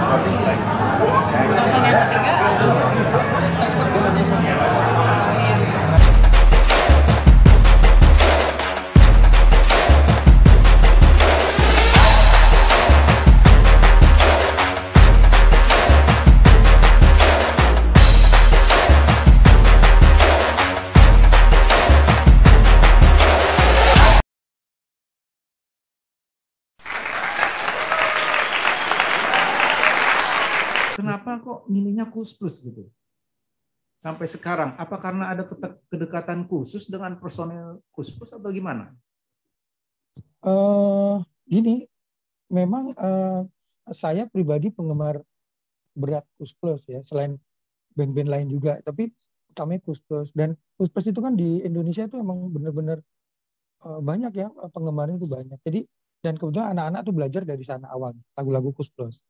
Nonton yang ketiga. Kenapa kok milihnya Koes Plus gitu? Sampai sekarang, apa karena ada kedekatan khusus dengan personel Koes Plus atau gimana? Gini, memang saya pribadi penggemar berat Koes Plus ya, selain band-band lain juga, tapi utamanya Koes Plus. Dan Koes Plus itu kan di Indonesia itu emang benar-benar banyak ya, penggemarnya itu banyak. Jadi dan kebetulan anak-anak tuh belajar dari sana awalnya, lagu-lagu Koes Plus.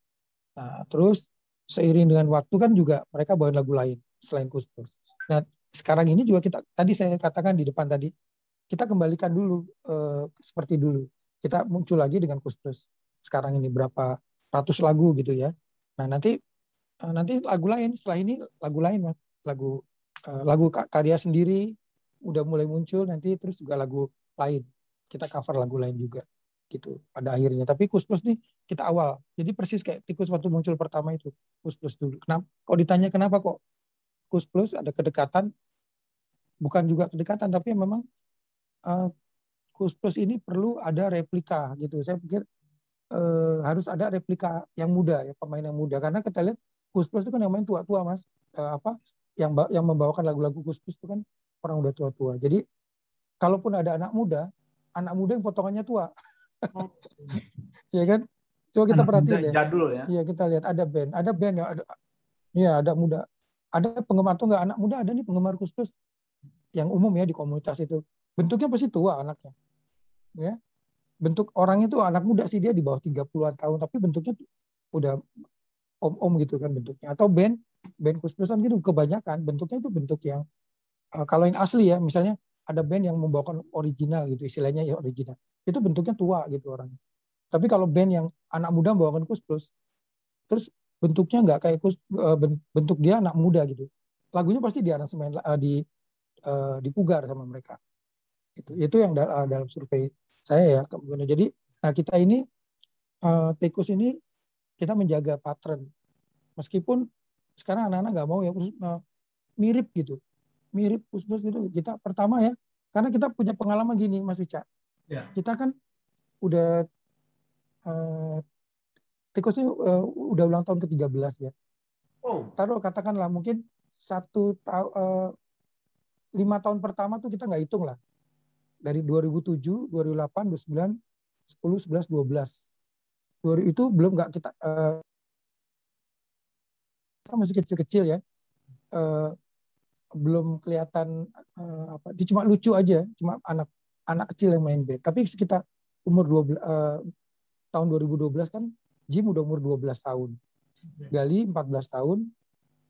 Nah, terus seiring dengan waktu kan juga mereka bawain lagu lain selain Koes Plus. Nah, sekarang ini juga kita, tadi saya katakan di depan tadi, kita kembalikan dulu seperti dulu. Kita muncul lagi dengan Koes Plus. Sekarang ini berapa ratus lagu gitu ya. Nah, nanti lagu lain, setelah ini lagu lain, Mas. Lagu karya sendiri udah mulai muncul, nanti terus juga lagu lain. Kita cover lagu lain juga gitu pada akhirnya. Tapi Koes Plus nih kita awal. Jadi persis kayak Tikus waktu muncul pertama itu, Koes Plus dulu. Kenapa? Kok ditanya kenapa kok Koes Plus ada kedekatan? Bukan juga kedekatan, tapi memang Koes Plus ini perlu ada replika gitu. Saya pikir harus ada replika yang muda ya, pemain yang muda. Karena kita lihat Koes Plus itu kan yang main tua-tua, Mas. Yang membawakan lagu-lagu Koes Plus itu kan orang udah tua-tua. Jadi kalaupun ada anak muda yang potongannya tua. Ya kan? Coba kita perhatiin ya. Jadul ya. Iya, kita lihat ada band ya, ada muda. Ada penggemar tuh nggak anak muda, ada nih penggemar Koes Plus yang umum ya di komunitas itu. Bentuknya pasti tua anaknya. Ya. Bentuk orangnya tuh anak muda sih, dia di bawah 30-an tahun, tapi bentuknya tuh udah om-om gitu kan bentuknya. Atau band Koes Plusan gitu kebanyakan bentuknya itu bentuk yang kalau yang asli ya, misalnya ada band yang membawakan original gitu, istilahnya ya original. Itu bentuknya tua gitu orangnya. Tapi kalau band yang anak muda membawakan Koes Plus, terus bentuknya nggak kayak bentuk dia anak muda gitu. Lagunya pasti di aransemen dipugar sama mereka. Itu yang dalam survei saya ya. Jadi, nah kita ini Tikus ini kita menjaga pattern. Meskipun sekarang anak-anak nggak mau ya mirip gitu. Mirip Koes Plus gitu. Kita pertama ya, karena kita punya pengalaman gini Mas Wica. Ya. Kita kan udah Tikus ini udah ulang tahun ke-13 ya. Oh. Taruh katakanlah mungkin 5 tahun pertama tuh kita nggak hitung lah. Dari 2007, 2008, 2009, 10, 11, 12. Itu belum nggak kita masih kecil-kecil ya. Belum kelihatan dia cuma lucu aja, cuma anak kecil yang main band. Tapi kita umur tahun 2012 kan Jim udah umur 12 tahun. Gali 14 tahun,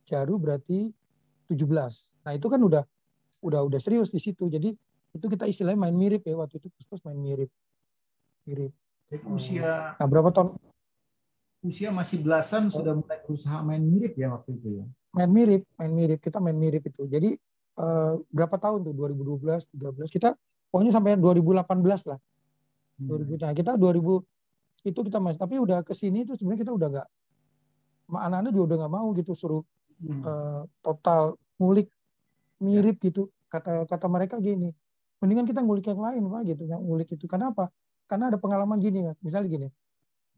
Jaru berarti 17. Nah, itu kan udah serius di situ. Jadi itu kita istilahnya main mirip ya, waktu itu Koes main mirip. Jadi usia berapa tahun? Usia masih belasan sudah mulai berusaha main mirip ya waktu itu ya. Main mirip, kita main mirip itu. Jadi berapa tahun tuh 2012, 13 kita pokoknya sampai 2018 lah. 2000. Nah, kita 2000 itu kita masih, tapi udah ke sini tuh sebenarnya kita udah nggak, anak-anak juga udah nggak mau gitu suruh total ngulik mirip gitu. Kata mereka gini, mendingan kita ngulik yang lain Pak gitu, yang ngulik itu. Kenapa? Karena ada pengalaman gini Mas. Misalnya gini,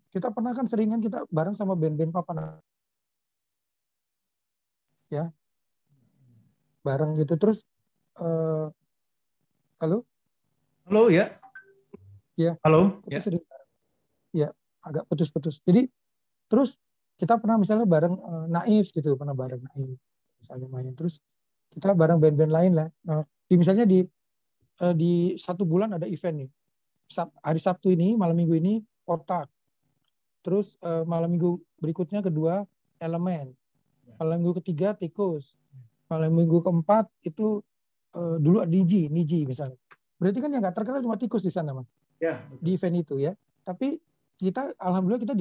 kita pernah kan seringan kita bareng sama band-band papan ya, bareng gitu. Terus halo ya. Ya. Halo. Ya. Sering, ya agak putus-putus. Jadi terus kita pernah misalnya bareng Naif gitu, pernah bareng Naif misalnya main. Terus kita bareng band-band lain lah. Misalnya di 1 bulan ada event nih. Hari Sabtu ini, malam Minggu ini Otak. Terus malam Minggu berikutnya kedua Elemen. Malam Minggu ketiga Tikus. Malam Minggu keempat itu dulu Niji misalnya. Berarti kan yang nggak terkenal cuma Tikus di sana Mas. Ya, di event itu ya. Tapi kita alhamdulillah kita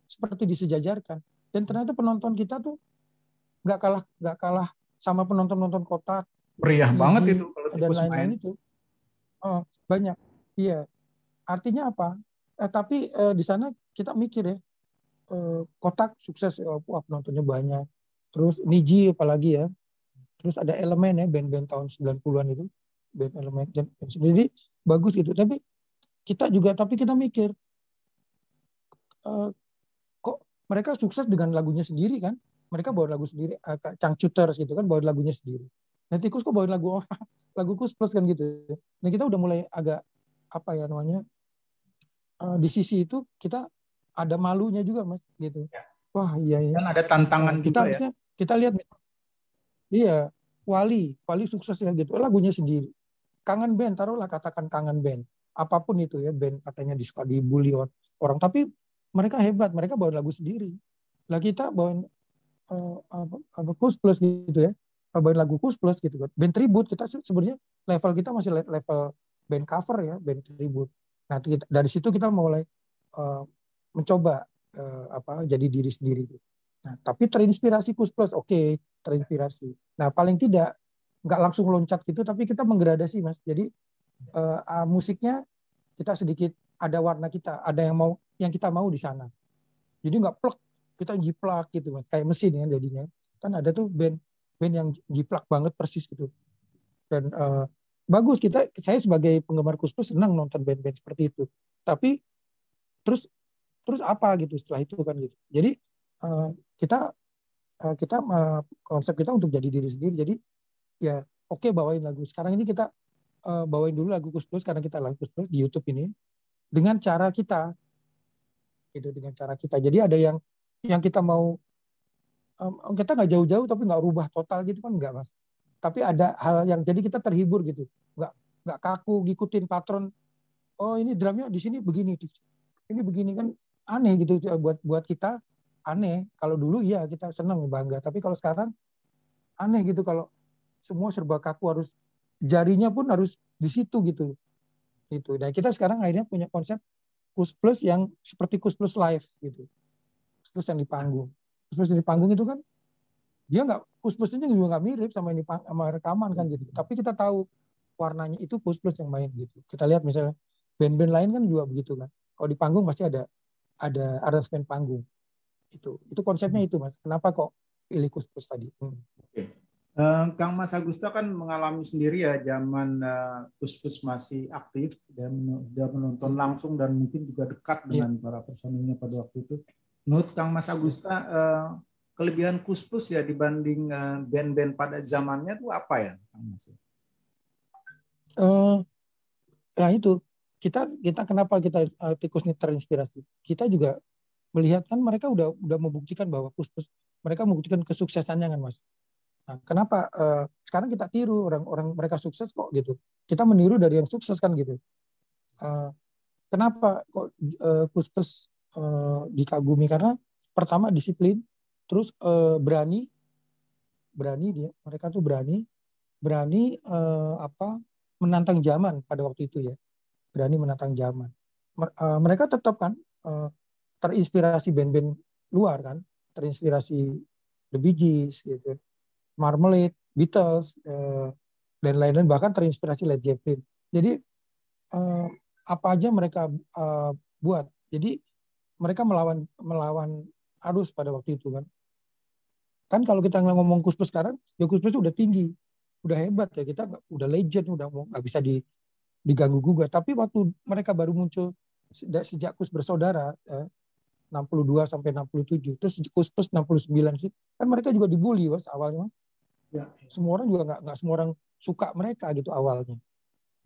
seperti disejajarkan. Dan ternyata penonton kita tuh nggak kalah sama penonton Kotak, Meriah banget Niji, itu kalau dan Tikus main. lain-lain itu. Banyak. Iya. Artinya apa? Tapi di sana kita mikir ya, Kotak sukses, wah penontonnya banyak. Terus Niji apalagi ya. Terus ada Elemen ya, band-band tahun 90-an itu. Band Elemen. Dan sendiri bagus gitu. Tapi kita mikir, kok mereka sukses dengan lagunya sendiri kan? Mereka bawa lagu sendiri, Cangcuters gitu kan, bawa lagunya sendiri. Nah Tikus kok bawain lagu orang, lagu Kus Plus kan gitu. Nah kita udah mulai agak, apa ya namanya, di sisi itu kita ada malunya juga Mas gitu. Wah iya ya. Dan ada tantangan Kita juga ya. harusnya kita lihat, iya, Wali sukses ya gitu, lagunya sendiri. Kangen Band, taruhlah katakan Kangen Band, apapun itu ya, band katanya disuka dibully orang, tapi mereka hebat, mereka bawa lagu sendiri. Lah kita bawain Kus Plus gitu ya, bawain lagu Kus Plus gitu kan. Band tribute kita sebenarnya level kita masih level band cover ya, band tribute. Nah dari situ kita mulai mencoba jadi diri sendiri. Nah tapi terinspirasi Kus Plus, oke, terinspirasi. Nah paling tidak nggak langsung loncat gitu, tapi kita menggradasi Mas. Jadi musiknya kita sedikit ada warna kita, ada yang kita mau di sana. Jadi nggak plek, kita jiplak gitu Mas, kayak mesin ya jadinya. Kan ada tuh band yang jiplak banget persis gitu. Dan bagus, saya sebagai penggemar Kus Plus senang nonton band-band seperti itu. Tapi terus apa gitu setelah itu kan gitu. Jadi kita konsep kita untuk jadi diri sendiri. Jadi ya oke, bawain lagu. Sekarang ini kita bawain dulu lagu Kus Plus karena kita lagu Kus Plus di YouTube ini dengan cara kita, gitu, dengan cara kita. Jadi ada yang kita mau, kita nggak jauh-jauh tapi nggak rubah total gitu kan, nggak Mas. Tapi ada hal yang jadi kita terhibur gitu, nggak kaku ngikutin patron. Oh ini drumnya di sini begini, ini begini kan, aneh gitu buat kita, aneh. Kalau dulu iya kita senang bangga, tapi kalau sekarang aneh gitu kalau semua serba kaku, harus jarinya pun harus di situ gitu. Itu. Nah kita sekarang akhirnya punya konsep Kus Plus yang seperti Kus Plus live gitu. Kus Plus yang di panggung. Kus Plus yang di panggung itu kan dia nggak, Kus Plusnya juga nggak mirip sama yang sama rekaman kan gitu. Tapi kita tahu warnanya itu Kus Plus yang main gitu. Kita lihat misalnya band-band lain kan juga begitu kan. Kalau di panggung pasti ada aransemen panggung. Itu konsepnya itu Mas. Kenapa kok pilih Kus Plus tadi? Oke. Kang Mas Agusta kan mengalami sendiri ya zaman Kus Plus masih aktif dan sudah menonton langsung dan mungkin juga dekat dengan para personilnya pada waktu itu. Menurut Kang Mas Agusta, kelebihan Kus Plus ya dibanding band-band pada zamannya itu apa ya, Kang Mas? Nah itu kita kenapa kita Tikus ini terinspirasi? Kita juga melihat kan mereka udah membuktikan bahwa Kus Plus, mereka membuktikan kesuksesannya kan Mas. Nah, kenapa sekarang kita tiru orang-orang mereka sukses kok gitu? Kita meniru dari yang sukses kan gitu. Kenapa kok Kus Plus dikagumi? Karena pertama disiplin, terus berani dia. Mereka tuh berani menantang zaman pada waktu itu ya. Berani menantang zaman. Mereka tetap kan terinspirasi band-band luar kan, terinspirasi The Bee Gees gitu, Marmalade, Beatles, dan lain-lain, bahkan terinspirasi Led Zeppelin. Jadi apa aja mereka buat. Jadi mereka melawan arus pada waktu itu kan. Kan kalau kita ngomong Kus Plus sekarang, ya Kus Plus udah tinggi, udah hebat ya, kita udah legend, udah nggak bisa diganggu gugat. Tapi waktu mereka baru muncul sejak Kus Bersaudara, 62 sampai 67, terus Kus Plus 69 sih, kan mereka juga dibully was awalnya. Ya. Semua orang juga nggak semua orang suka mereka gitu awalnya.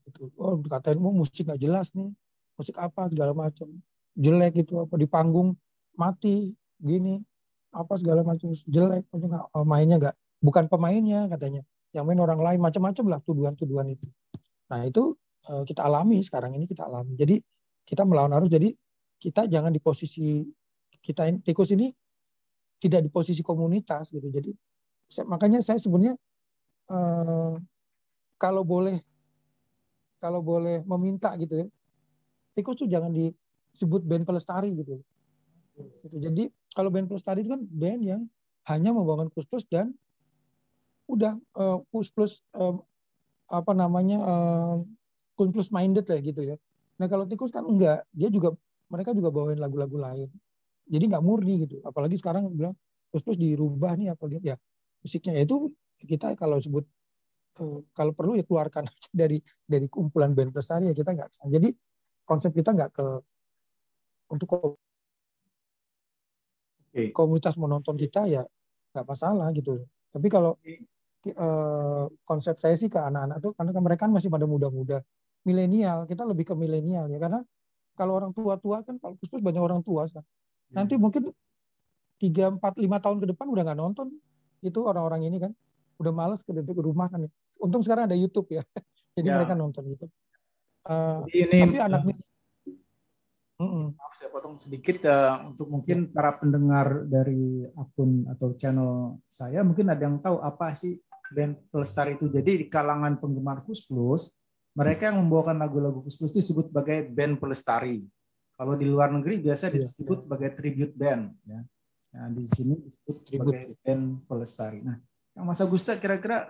Gitu. Oh dikatain musik nggak jelas nih, musik apa segala macam, jelek gitu, apa di panggung mati gini, apa segala macam jelek, mainnya nggak, bukan pemainnya katanya, yang main orang lain, macam-macam lah tuduhan-tuduhan itu. Nah itu kita alami sekarang ini, kita alami. Jadi kita melawan arus. Jadi kita jangan di posisi kita Tikus ini tidak di posisi komunitas gitu. Jadi makanya saya sebenarnya kalau boleh meminta gitu ya, Tikus tuh jangan disebut band pelestari gitu. Jadi Kalau band pelestari itu kan band yang hanya membawakan Kus Plus dan udah Kus Plus apa namanya Kus Plus minded lah gitu ya. Nah kalau Tikus kan enggak, dia juga mereka juga bawain lagu-lagu lain. Jadi nggak murni gitu. Apalagi sekarang bilang Kus Plus dirubah nih apa gitu ya. Musiknya ya itu kita kalau sebut kalau perlu ya keluarkan aja dari kumpulan band pelestari ya kita nggak. Jadi konsep kita nggak ke untuk komunitas menonton kita ya nggak masalah gitu. Tapi kalau konsep saya sih ke anak-anak tuh karena mereka kan masih pada muda-muda, milenial, kita lebih ke milenial ya karena kalau orang tua-tua kan kalau khusus banyak orang tua kan. Nanti mungkin 3, 4, 5 tahun ke depan udah nggak nonton itu orang-orang ini kan udah males ke rumah kan. Untung sekarang ada YouTube ya, jadi mereka nonton YouTube. Tapi anak maaf saya potong sedikit untuk mungkin para pendengar dari akun atau channel saya mungkin ada yang tahu apa sih band pelestari itu. Jadi di kalangan penggemar Kus Plus mereka yang membawakan lagu-lagu Kus Plus disebut sebagai band pelestari. Kalau di luar negeri biasa disebut sebagai tribute band ya. Nah, di sini disebut sebagai band pelestari. Nah, Mas Agusta kira-kira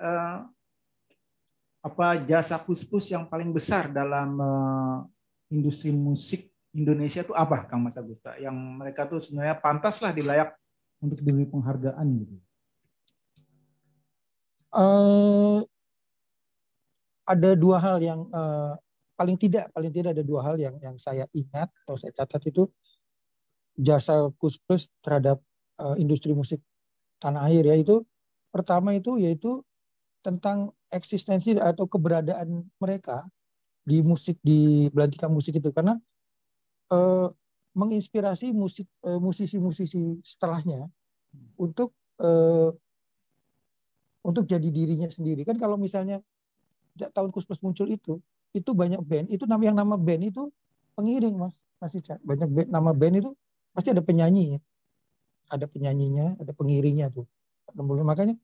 apa jasa Kus Plus yang paling besar dalam industri musik Indonesia itu apa, Kang Mas Agusta? Yang mereka tuh sebenarnya pantas lah dilayak untuk diberi penghargaan gitu. Ada dua hal yang paling tidak ada dua hal yang saya ingat atau saya catat itu jasa Kus Plus terhadap industri musik tanah air ya itu pertama itu yaitu tentang eksistensi atau keberadaan mereka di musik di belantika musik itu karena menginspirasi musisi-musisi setelahnya untuk jadi dirinya sendiri kan kalau misalnya tahun Kus Plus muncul itu banyak band itu nama band itu pengiring mas banyak band, nama band itu pasti ada penyanyi ya ada penyanyinya ada pengiringnya tuh makanya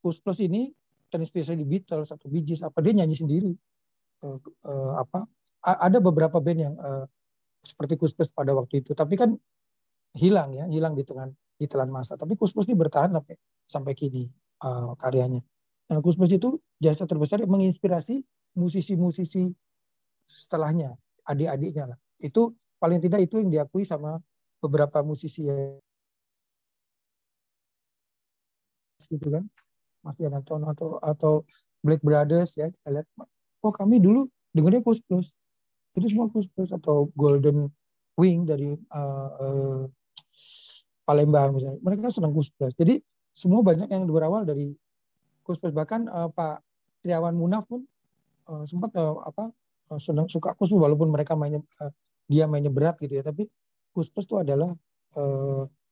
Kus Plus ini terinspirasi di Beatles atau Bee Gees apa dia nyanyi sendiri ada beberapa band yang seperti Kus Plus pada waktu itu tapi kan hilang di telan masa tapi Kus Plus ini bertahan sampai kini karyanya. Nah, Kus Plus itu jasa terbesar yang menginspirasi musisi-musisi setelahnya adik-adiknya lah itu paling tidak itu yang diakui sama beberapa musisi gitu kan Mas Yanantono atau Black Brothers ya kita lihat oh kami dulu dengarnya Kus Plus itu semua Kus Plus atau Golden Wing dari Palembang misalnya mereka senang Kus Plus jadi semua banyak yang berawal dari Kus Plus bahkan Pak Triawan Munaf pun sempat senang suka Kus Plus walaupun mereka dia mainnya berat gitu ya tapi Kus Plus itu adalah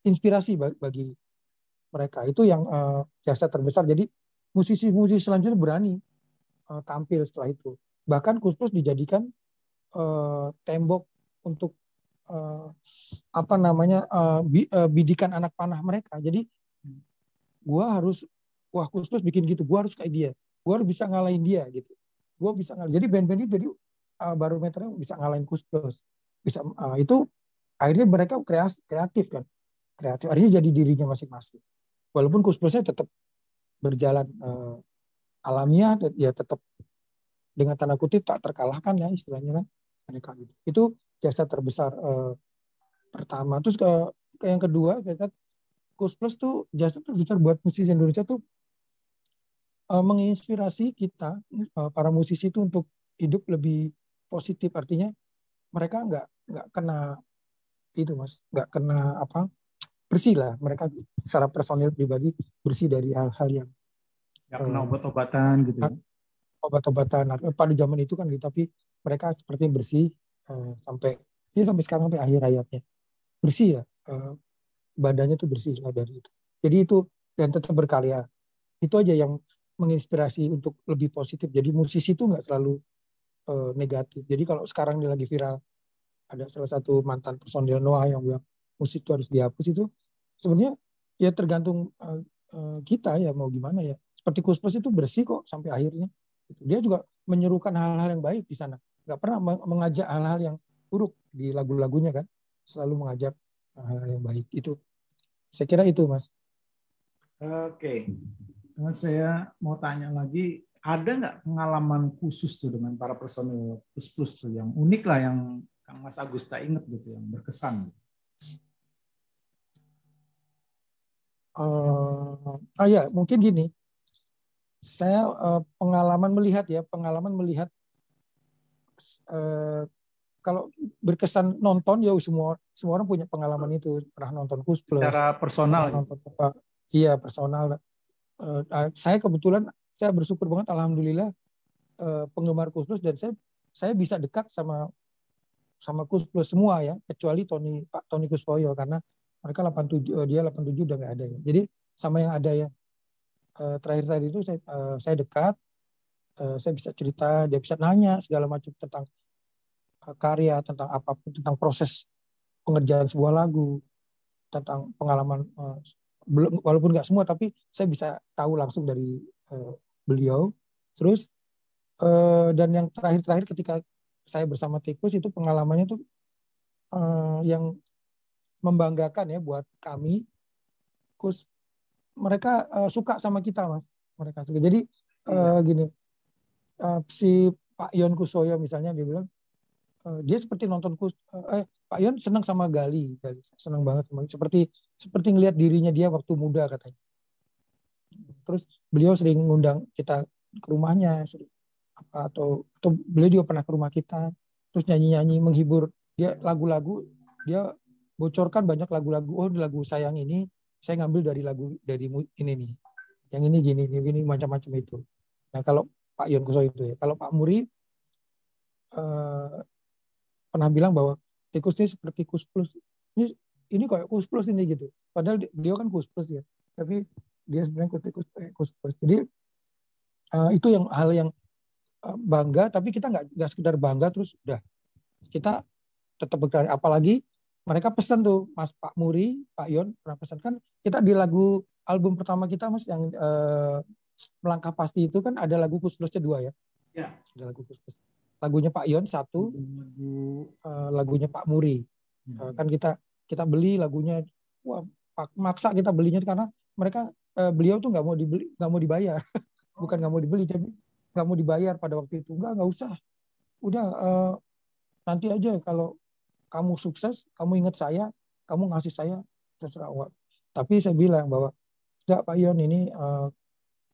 inspirasi bagi mereka itu yang jasa terbesar jadi musisi-musisi selanjutnya berani tampil setelah itu bahkan Kus Plus dijadikan tembok untuk bidikan anak panah mereka jadi Kus Plus bikin gitu gua harus kayak dia gua harus bisa ngalahin dia gitu gua bisa ngalahin jadi band-band itu jadi barometernya bisa ngalahin Kus Plus bisa itu akhirnya mereka kreatif akhirnya jadi dirinya masing-masing walaupun Kus Plusnya tetap berjalan alamiah ya tetap dengan tanda kutip tak terkalahkan ya istilahnya kan mereka gitu itu jasa terbesar pertama terus yang kedua saya Kus Plus tuh jasa terbesar buat musisi Indonesia tuh menginspirasi kita para musisi itu untuk hidup lebih positif artinya mereka nggak kena itu mas nggak kena bersih lah mereka secara personil pribadi bersih dari hal-hal yang nggak kena obat-obatan gitu ya obat-obatan pada zaman itu kan gitu tapi mereka seperti bersih sampai sekarang sampai akhir hayatnya bersih ya badannya tuh bersih lah dari itu jadi itu dan tetap berkarya itu aja yang menginspirasi untuk lebih positif jadi musisi itu nggak selalu negatif jadi kalau sekarang ini lagi viral ada salah satu mantan personil Noah yang bilang musik itu harus dihapus itu sebenarnya ya tergantung kita ya mau gimana ya seperti Kus Plus itu bersih kok sampai akhirnya dia juga menyerukan hal-hal yang baik di sana nggak pernah mengajak hal-hal yang buruk di lagu-lagunya kan selalu mengajak hal yang baik itu. Saya kira itu, Mas. Oke. Nah, saya mau tanya lagi, ada nggak pengalaman khusus tuh dengan para personil Plus Plus tuh yang unik lah yang Kang Mas Agusta inget gitu, yang berkesan? Ya mungkin gini, saya pengalaman melihat kalau berkesan nonton ya semua orang punya pengalaman itu, pernah nonton Kus Plus, Secara personal pernah gitu. nonton apa, iya personal. Saya kebetulan saya bersyukur banget, alhamdulillah penggemar Kus Plus, dan saya bisa dekat sama Kus Plus semua ya, kecuali Pak Tony Kuswoyo, karena mereka 87, dia 87 udah nggak ada ya. Jadi sama yang ada ya, terakhir tadi itu saya dekat, saya bisa cerita, dia bisa nanya segala macam tentang karya, tentang apapun, tentang proses pengerjaan sebuah lagu, tentang pengalaman, walaupun nggak semua, tapi saya bisa tahu langsung dari beliau. Terus dan yang terakhir ketika saya bersama Tikus itu pengalamannya tuh yang membanggakan ya buat kami. Kus mereka suka sama kita, Mas. Mereka suka. Jadi gini, si Pak Yon Kusoyo misalnya, dia bilang dia seperti nonton Pak Yon senang sama Gali senang banget sama, seperti ngelihat dirinya dia waktu muda katanya. Terus beliau sering ngundang kita ke rumahnya, atau beliau juga pernah ke rumah kita, terus nyanyi menghibur dia, lagu-lagu dia bocorkan banyak lagu-lagu. Oh, lagu sayang ini saya ngambil dari lagu dari ini nih, yang ini gini macam-macam itu. Nah kalau Pak Yon Kuso itu ya, kalau Pak Muri pernah bilang bahwa Tikus ini seperti Kus Plus, ini kayak Kus Plus ini gitu, padahal dia kan Kus Plus ya, tapi dia sebenarnya Kus Plus. Jadi itu yang hal yang bangga, tapi kita nggak sekedar bangga terus udah, kita tetap berkarya. Apalagi mereka pesan tuh, Mas, Pak Muri, Pak Yon pernah pesan kan, kita di album pertama kita, Mas, yang Melangkah Pasti itu kan ada lagu Kus Plusnya 2 ya. Ya. Ada lagu Kus Plus. Lagunya Pak Yon 1, lagunya Pak Muri. Kan kita beli lagunya, wah, maksa kita belinya karena mereka beliau tuh nggak mau dibayar. Bukan nggak mau dibeli, tapi nggak mau dibayar pada waktu itu. Nggak usah. Udah nanti aja kalau kamu sukses, kamu ingat saya, kamu ngasih saya, terserah. Tapi saya bilang bahwa tidak, Pak Yon, ini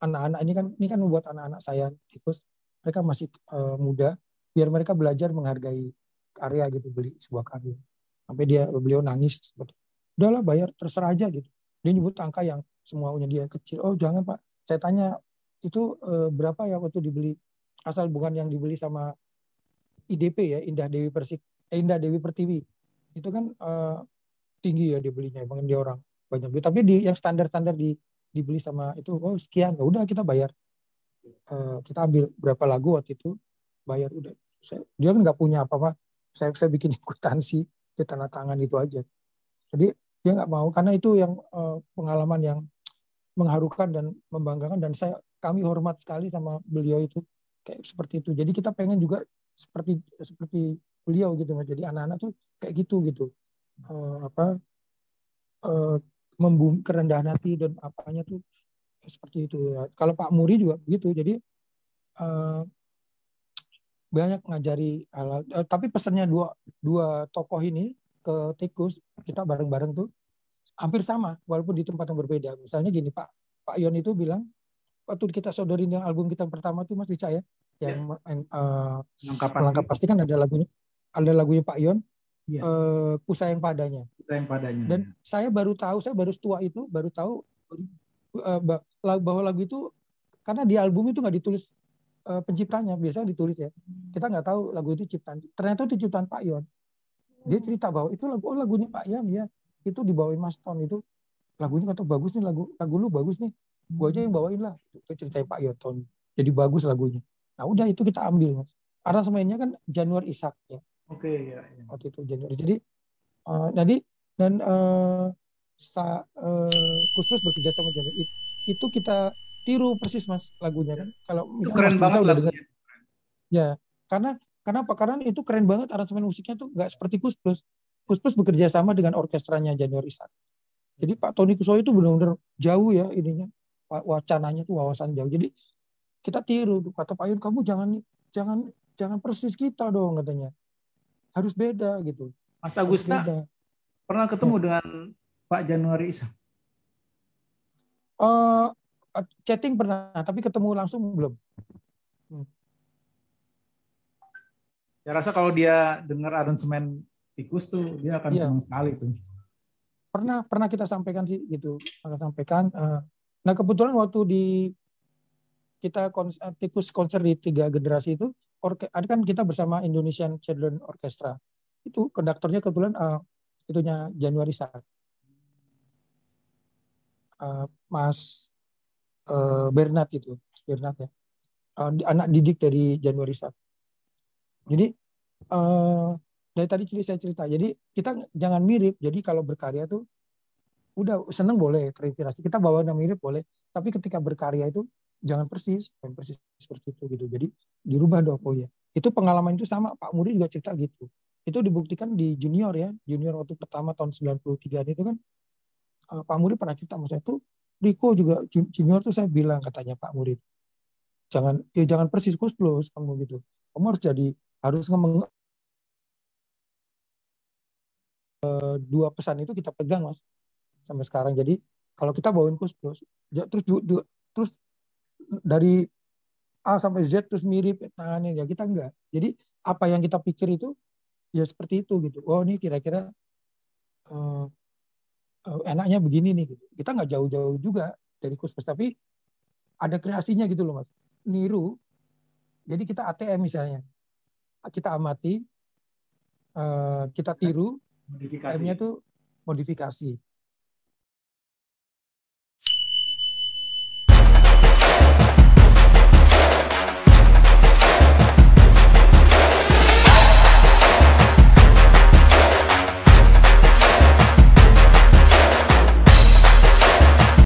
anak-anak ini kan membuat anak-anak saya Tikus, mereka masih muda, biar mereka belajar menghargai karya gitu, beli sebuah karya. Sampai beliau nangis seperti, udahlah bayar, terserah aja gitu. Dia nyebut angka yang semuanya dia kecil. Oh jangan Pak, saya tanya itu berapa ya waktu dibeli, asal bukan yang dibeli sama IDP ya, Indah Dewi Pertiwi. Itu kan tinggi ya dia belinya, emang dia orang banyak beli. Tapi yang standar dibeli sama itu, oh sekian, udah kita bayar. Kita ambil berapa lagu waktu itu, bayar udah. Dia kan nggak punya apa-apa. Saya bikin akuntansi, dia tanda tangan itu aja. Jadi dia nggak mau, karena itu yang pengalaman yang mengharukan dan membanggakan, dan kami hormat sekali sama beliau itu kayak seperti itu. Jadi kita pengen juga seperti beliau gitu, Mas. Jadi anak-anak tuh kayak gitu kerendahan hati dan apanya tuh seperti itu. Kalau Pak Muri juga begitu. Jadi banyak ngajari hal, tapi pesannya dua tokoh ini ke Tikus, kita bareng-bareng tuh hampir sama walaupun di tempat yang berbeda. Misalnya gini, Pak Yon itu bilang waktu kita sodorin yang album kita pertama tuh, Mas Rica ya, yang Melangkah Pasti kan ada lagunya Pak Yon, Kusayang Padanya. Dan saya baru setua itu baru tahu bahwa lagu itu, karena di album itu nggak ditulis penciptanya, biasanya ditulis ya. Kita nggak tahu lagu itu ciptaan. Ternyata itu ciptaan Pak Yon. Dia cerita bahwa itu lagunya Pak Yon ya. Itu dibawain Mas Ton, itu lagunya kata bagus nih, lagu lu bagus nih. Gua aja yang bawain lah. Itu ceritanya Pak Yon Ton. Jadi bagus lagunya. Nah udah itu kita ambil, Mas. Aransemennya kan Januar Ishak ya. Oke, ya. Waktu itu Januari. Jadi Kus Plus bekerja sama Januari. Itu kita tiru persis, Mas, lagunya kan. Kalau keren banget udah dengar. Ya, karena apa? Karena itu keren banget, aransemen musiknya tuh nggak seperti Kus Plus. Kus-Plus bekerja sama dengan orkestranya Januari Sak. Jadi Pak Tony Kusoy itu benar-benar jauh ya ininya, wacananya tuh wawasan jauh. Jadi kita tiru, kata Pak Yun, kamu jangan jangan persis kita dong katanya. Harus beda gitu. Mas Harus Agusta beda. pernah ketemu dengan Pak Januari Ishak? Chatting pernah, tapi ketemu langsung belum. Saya rasa kalau dia dengar aransemen Tikus tuh dia akan Iya. senang sekali tuh. Pernah kita sampaikan sih gitu. Kita sampaikan. Nah kebetulan waktu di kita Tikus konser di 3 generasi itu, ada kan kita bersama Indonesian Children Orchestra. Itu konduktornya kebetulan itunya Januari Sak. Mas Bernard itu, Bernard ya. Anak didik dari Januari Sak. Jadi dari tadi saya cerita. Jadi kita jangan mirip. Jadi kalau berkarya tuh udah seneng boleh, terinspirasi. Kita bawa nama mirip boleh. Tapi ketika berkarya itu jangan persis seperti itu gitu. Jadi dirubah dong. Oh ya. Itu pengalaman itu sama Pak Muri juga cerita gitu. Itu dibuktikan di junior ya. Junior waktu pertama tahun 93 itu kan Pak Muri pernah cerita sama saya tuh, Riko juga junior tuh saya bilang katanya Pak Muri. Jangan persis Kus-Plus kamu gitu. Kamu harus dua pesan itu kita pegang Mas sampai sekarang. Jadi kalau kita bawain Kus-Plus terus dari A sampai Z terus mirip tangannya ya kita enggak. Jadi apa yang kita pikir itu ya seperti itu gitu. Oh ini kira-kira enaknya begini nih gitu. Kita nggak jauh-jauh juga dari Kus-Plus tapi ada kreasinya gitu loh Mas. Niru. Jadi kita ATM misalnya. Kita amati, kita tiru, M-nya tuh modifikasi.